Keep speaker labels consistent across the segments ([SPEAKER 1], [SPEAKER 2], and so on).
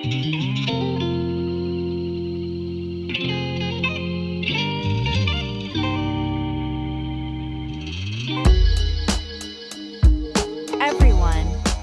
[SPEAKER 1] Everyone,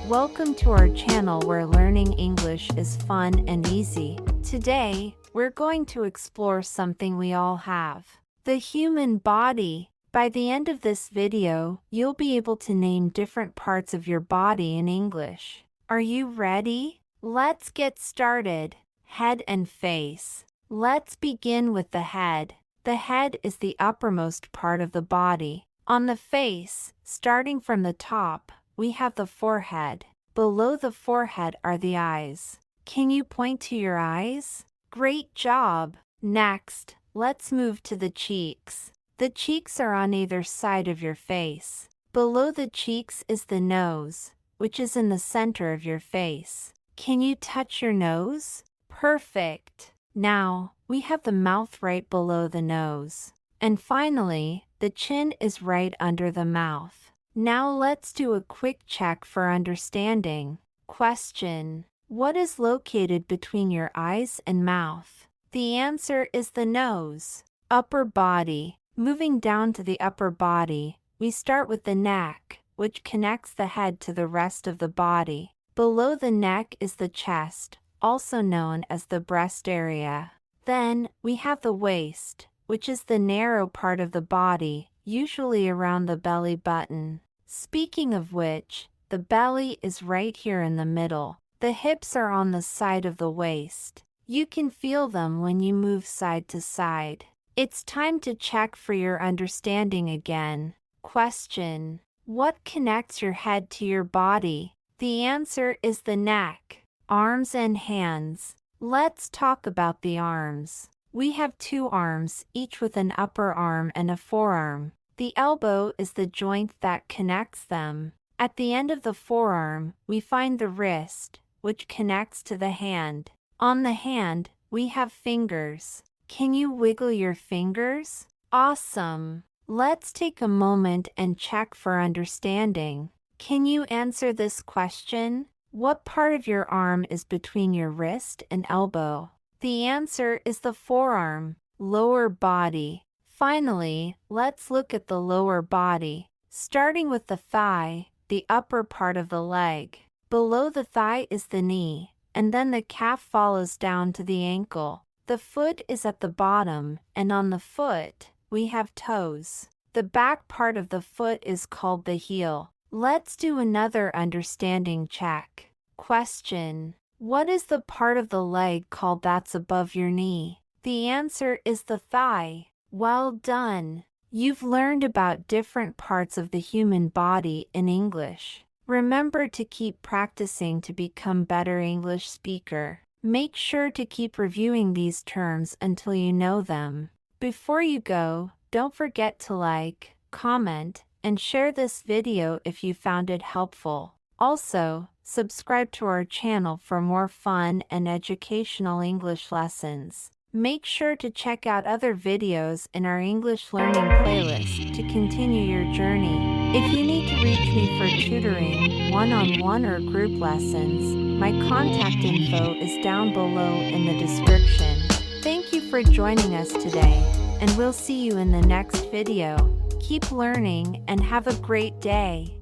[SPEAKER 1] welcome to our channel where learning English is fun and easy. Today, we're going to explore something we all have: the human body. By the end of this video, you'll be able to name different parts of your body in English. Are you ready? Let's get started. Head and face. Let's begin with the head. The head is the uppermost part of the body. On the face, starting from the top, we have the forehead. Below the forehead are the eyes. Can you point to your eyes? Great job! Next, let's move to the cheeks. The cheeks are on either side of your face. Below the cheeks is the nose, which is in the center of your face. Can you touch your nose? Perfect! Now, we have the mouth right below the nose. And finally, the chin is right under the mouth. Now let's do a quick check for understanding. Question: what is located between your eyes and mouth? The answer is the nose. Upper body. Moving down to the upper body, we start with the neck, which connects the head to the rest of the body. Below the neck is the chest, also known as the breast area. Then, we have the waist, which is the narrow part of the body, usually around the belly button. Speaking of which, the belly is right here in the middle. The hips are on the side of the waist. You can feel them when you move side to side. It's time to check for your understanding again. Question: what connects your head to your body? The answer is the neck. Arms and hands. Let's talk about the arms. We have two arms, each with an upper arm and a forearm. The elbow is the joint that connects them. At the end of the forearm, we find the wrist, which connects to the hand. On the hand, we have fingers. Can you wiggle your fingers? Awesome! Let's take a moment and check for understanding. Can you answer this question? What part of your arm is between your wrist and elbow? The answer is the forearm. Lower body. Finally, let's look at the lower body. Starting with the thigh, the upper part of the leg. Below the thigh is the knee, and then the calf follows down to the ankle. The foot is at the bottom, and on the foot, we have toes. The back part of the foot is called the heel. Let's do another understanding check. Question: what is the part of the leg called that's above your knee? The answer is the thigh. Well done! You've learned about different parts of the human body in English. Remember to keep practicing to become better English speaker. Make sure to keep reviewing these terms until you know them. Before you go, don't forget to like, comment, and share this video if you found it helpful. Also, subscribe to our channel for more fun and educational English lessons. Make sure to check out other videos in our English learning playlist to continue your journey. If you need to reach me for tutoring, one-on-one or group lessons, my contact info is down below in the description. Thank you for joining us today, and we'll see you in the next video. Keep learning and have a great day.